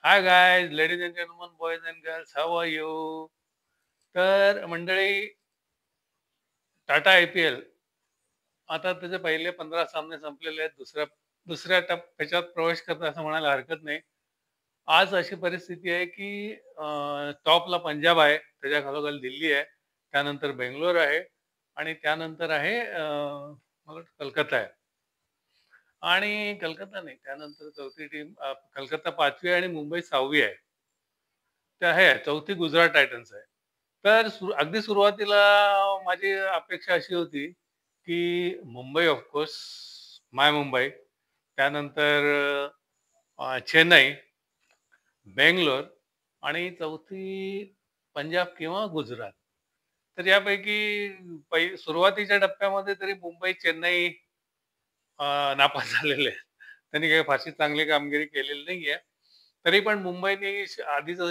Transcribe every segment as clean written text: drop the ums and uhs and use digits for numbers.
Hi guys, ladies and gentleman, boys and girls, how are you? तर मंडळी, Tata IPL आता त्याचे पहिले 15 सामने संपलेले आहेत. दुसऱ्या दुसऱ्या ह्याच्यात प्रवेश करतो असं म्हणायला हरकत नाही. आज अशी परिस्थिती आहे की टॉपला पंजाब आहे, त्याच्या खालोखाल दिल्ली आहे, त्यानंतर बेंगलोर आहे आणि त्यानंतर आहे मला वाटतं कलकत्ता आहे. आणि कलकत्ता नाही, त्यानंतर चौथी टीम कलकत्ता 5वी आणि मुंबई 6वी आहे. ते आहे, चौथी गुजरात टायटन्स आहे. तर अगदी सुरुवातीला माझी अपेक्षा अशी होती, की मुंबई ऑफकोर्स, माय मुंबई, त्यानंतर चेन्नई, बेंगलोर आणि चौथी पंजाब किंवा गुजरात. तर यापैकी सुरुवातीच्या टप्प्यामध्ये तरी मुंबई, चेन्नई नापास झालेले आहेत. त्यांनी काही फारशी चांगली कामगिरी केलेली नाहीये. तरी पण मुंबईने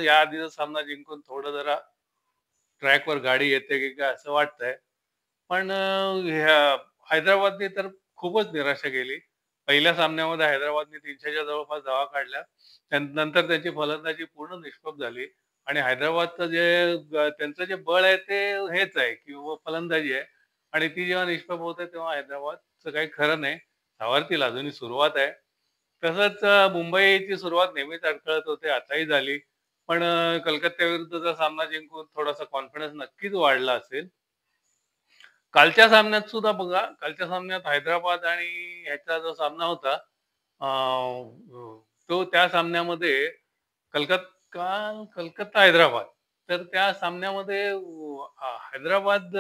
या आधीचा सामना जिंकून थोडं जरा ट्रॅकवर गाडी येते की काय असं वाटतंय. पण ह्या हैदराबादने तर खूपच निराशा केली. पहिल्या सामन्यामध्ये हैदराबादने 300च्या जवळपास धावा काढल्या. नंतर त्यांची फलंदाजी पूर्ण निष्प्रभ झाली आणि हैदराबादचं त्यांचं जे बळ आहे ते हेच आहे किंवा फलंदाजी आहे आणि ती जेव्हा निष्प्रभ होते तेव्हा हैदराबादचं काही खरं नाही. धावारतील, अजूनही सुरुवात आहे. तसंच मुंबईची सुरुवात नेहमीच अडखळत होते, आताही झाली. पण कलकत्त्याविरुद्धचा सामना जिंकून थोडासा कॉन्फिडन्स नक्कीच वाढला असेल. कालच्या सामन्यात सुद्धा बघा, कालच्या सामन्यात हैदराबाद आणि ह्याचा जो सामना होता, तो त्या सामन्यामध्ये कलकत्ता हैदराबाद. तर त्या सामन्यामध्ये हैदराबाद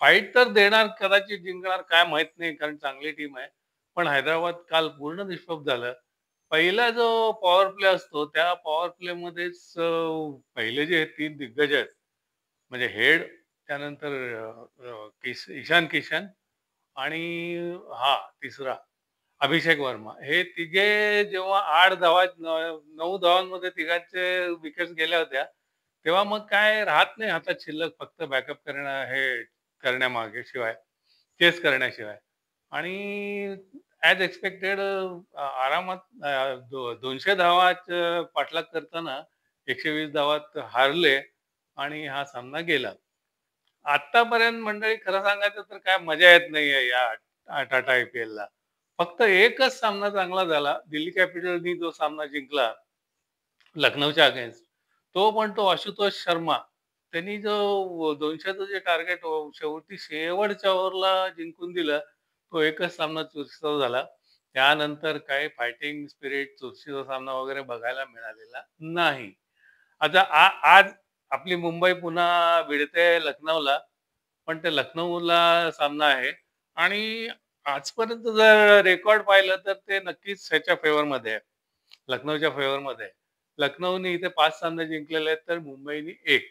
फाईट तर देणार, कदाचित जिंकणार काय माहित नाही, कारण चांगली टीम आहे. पण हैदराबाद काल पूर्ण निष्प्रभ झालं. पहिला जो पॉवर प्ले असतो, त्या पॉवर प्लेमध्येच पहिले जे 3 दिग्गज आहेत, म्हणजे हेड, त्यानंतर ईशान किशन आणि तिसरा अभिषेक वर्मा. हे तिघे जेव्हा 8 धावा 9 धावांमध्ये तिघांचे विकेट्स गेल्या होत्या, तेव्हा मग काय राहत नाही हातात शिल्लक, फक्त बॅकअप करण्यामागे शिवाय, चेस करण्याशिवाय. आणि ॲज एक्स्पेक्टेड आरामात 200 धावाचं पाठलाग करताना 120 धावात हारले आणि हा सामना गेला. आत्तापर्यंत मंडळी खरं सांगायचं तर काय मजा येत नाहीये या टाटा IPLला. फक्त एकच सामना चांगला झाला. दिल्ली कॅपिटल्सनी जो सामना जिंकला लखनौच्या अगेन्स्ट, तो पण तो आशुतोष शर्मा, त्यांनी जो 200चं जे टार्गेट शेवटी शेवटच्या ओव्हरला जिंकून दिलं, तो एकच सामना चुरशीचा झाला. त्यानंतर काही फायटिंग स्पिरिट, चुरशीचा सामना वगैरे बघायला मिळालेला नाही. आता आज आपली मुंबई पुन्हा भिडते लखनौला, पण ते लखनौला सामना आहे आणि आजपर्यंत जर रेकॉर्ड पाहिलं तर ते नक्कीच ह्याच्या फेवरमध्ये आहे, लखनौच्या फेवरमध्ये आहे. लखनौने इथे 5 सामने जिंकलेले आहेत, तर मुंबईने 1.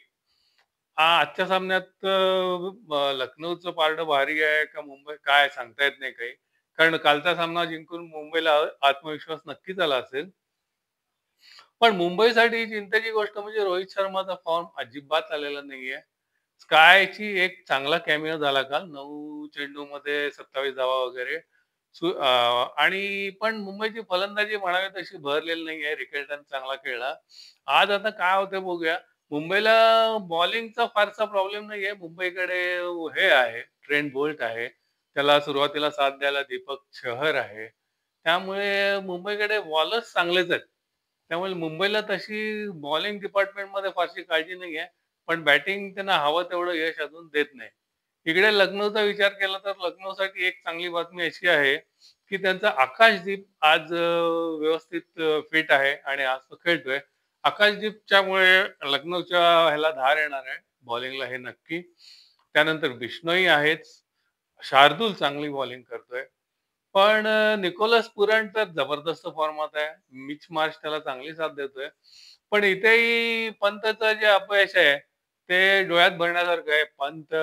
आजच्या सामन्यात लखनौचं पारडं भारी आहे का मुंबई, काय सांगता येत नाही काही. कारण कालचा सामना जिंकून मुंबईला आत्मविश्वास नक्कीच आला असेल. पण मुंबईसाठी चिंतेची गोष्ट म्हणजे रोहित शर्माचा फॉर्म अजिबात आलेला नाहीये. स्कायची एक चांगला कॅमिओ झाला काल. 9 चेंडूमध्ये 27 धावा वगैरे. आणि पण मुंबईची फलंदाजी म्हणावी तशी बहरलेली नाहीये. रिकेल्टन चांगला खेळला. आज आता काय होतंय बघूया. मुंबईला बॉलिंगचा फारसा प्रॉब्लेम नाहीये. मुंबईकडे हे आहे, ट्रेंट बोल्ट आहे. त्याला सुरुवातीला साथ द्यायला दीपक चहर आहे. त्यामुळे मुंबईकडे बॉलर्स चांगलेच आहेत. त्यामुळे मुंबईला तशी बॉलिंग डिपार्टमेंटमध्ये फारशी काळजी नाहीये. पण बॅटिंग त्यांना हवं तेवढं यश अजून देत नाही. इकडे लखनौचा विचार केला तर लखनौसाठी एक चांगली बातमी अशी आहे, की त्यांचा आकाशदीप आज व्यवस्थित फिट आहे आणि आज तो खेळतोय. आकाशदीपच्यामुळे लखनौच्या ह्याला धार येणार आहे बॉलिंगला, हे नक्की. त्यानंतर बिश्नोई आहेच. शार्दूल चांगली बॉलिंग करतोय. पण निकोलस पुरण तर जबरदस्त फॉर्मात आहे. मिच मार्श त्याला चांगली साथ देतोय. पण इथेही पंतचं जे अपयश आहे, ते डोळ्यात भरण्यासारखं आहे. पंत,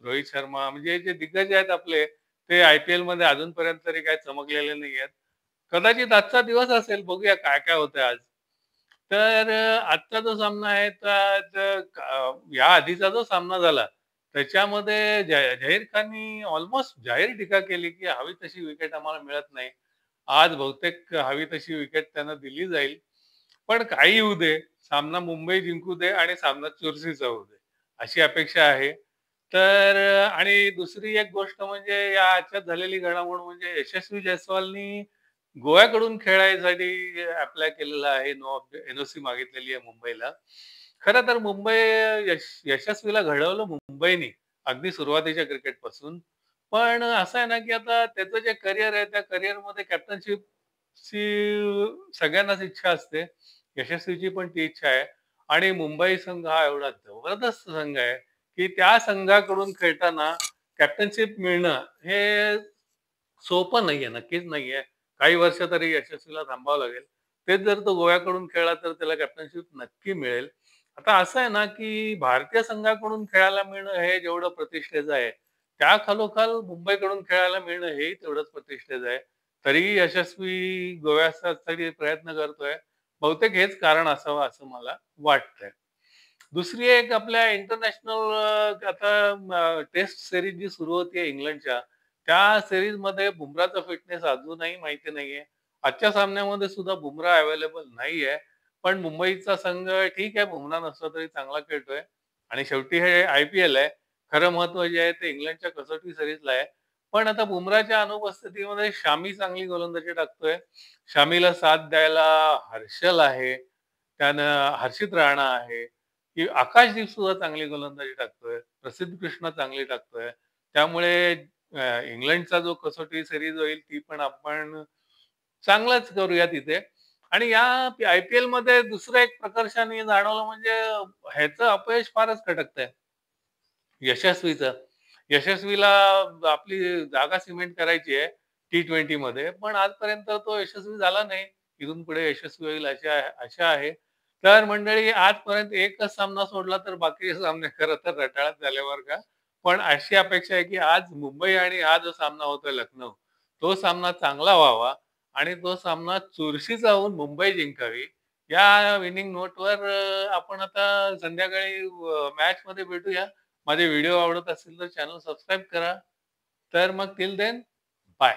रोहित शर्मा, म्हणजे जे दिग्गज आहेत आपले, ते IPLमध्ये अजूनपर्यंत तरी काही चमकलेले नाहीयेत. कदाचित आजचा दिवस असेल, बघूया काय-काय होतंय आज. तर आजचा जो सामना आहे, या आधीचा जो सामना झाला, त्याच्यामध्ये झहीर खाननी ऑलमोस्ट जाहीर टीका केली, की हवी तशी विकेट आम्हाला मिळत नाही. आज बहुतेक हवी तशी विकेट त्यांना दिली जाईल. पण काही होऊ दे, सामना मुंबई जिंकू दे आणि सामना चुरशीचा होऊ दे, अशी अपेक्षा आहे. तर आणि दुसरी एक गोष्ट म्हणजे या ह्याच्यात झालेली घडामोड म्हणजे यशस्वी जायस्वालनी गोव्याकडून खेळायसाठी अप्लाय केलेला आहे. एन-ओ-सी मागितलेली आहे मुंबईला. खरं तर यशस्वीला घडवलं मुंबईनी, अगदी सुरुवातीच्या क्रिकेटपासून. पण असं आहे ना, की आता त्याचं जे करियर आहे, त्या करियरमध्ये कॅप्टनशिपची सगळ्यांनाच इच्छा असते. यशस्वीची पण ती इच्छा आहे आणि मुंबई संघ हा एवढा जबरदस्त संघ आहे, की त्या संघाकडून खेळताना कॅप्टनशिप मिळणं हे सोपं नाहीये, नक्कीच नाहीये. काही वर्ष तरी यशस्वीला थांबावं लागेल. तेच जर तो गोव्याकडून खेळला तर त्याला कॅप्टनशिप नक्की मिळेल. आता असं आहे ना, की भारतीय संघाकडून खेळायला मिळणं हे जेवढं प्रतिष्ठेचं आहे, त्या खालोखाल मुंबईकडून खेळायला मिळणं हेही तेवढंच प्रतिष्ठेचं आहे. तरीही यशस्वी गोव्यासाठी प्रयत्न करतोय. बहुतेक हेच कारण असावं असं मला वाटतंय. दुसरी एक आपल्या इंटरनॅशनल आता टेस्ट सीरीज जी सुरू होतीये इंग्लंडच्या, त्या सीरीजमध्ये बुमराहचा फिटनेस अजूनही माहिती नाहीये. आजच्या सामन्यामध्ये सुद्धा बुमराह अवेलेबल नाहीये. पण मुंबईचा संघ ठीक आहे, बुमराह नसला तरी चांगला खेळतोय आणि शेवटी हे आय-पी-एल आहे. खरं महत्त्व जे आहे ते इंग्लंडच्या कसोटी सीरीजला आहे. पण आता बुमराहच्या अनुपस्थितीमध्ये शामी चांगली गोलंदाजी टाकतोय. शामीला साथ द्यायला हर्षल आहे. त्यानं हर्षित राणा आहे. की आकाशदीप सुद्धा चांगली गोलंदाजी टाकतोय. प्रसिद्ध कृष्णा चांगली टाकतोय. त्यामुळे इंग्लंडचा जो कसोटी सीरीज होईल ती पण आपण चांगलाच करूया तिथे. आणि या आय-पी-एलमध्ये दुसरं एक प्रकर्षाने जाणवलं म्हणजे ह्याचं अपयश फारच खटकतंय. यशस्वीचं. यशस्वीला आपली जागा सिमेंट करायची आहे T20मध्ये, पण आजपर्यंत तो यशस्वी झाला नाही. इथून पुढे यशस्वी होईल आशा आहे. तर मंडळी आजपर्यंत एकच सामना सोडला तर बाकीचे सामने खरं तर रटाळ्यात झाले बरं का. पण अशी अपेक्षा आहे की आज मुंबई आणि हा जो सामना होतोय लखनौ, तो सामना चांगला व्हावा आणि तो सामना चुरशीचा होऊन मुंबई जिंकावी. या विनिंग नोटवर आपण आता संध्याकाळी मॅचमध्ये भेटूया. माझे व्हिडिओ आवडत असतील तर चॅनल सबस्क्राईब करा. तर मग टिल देन बाय.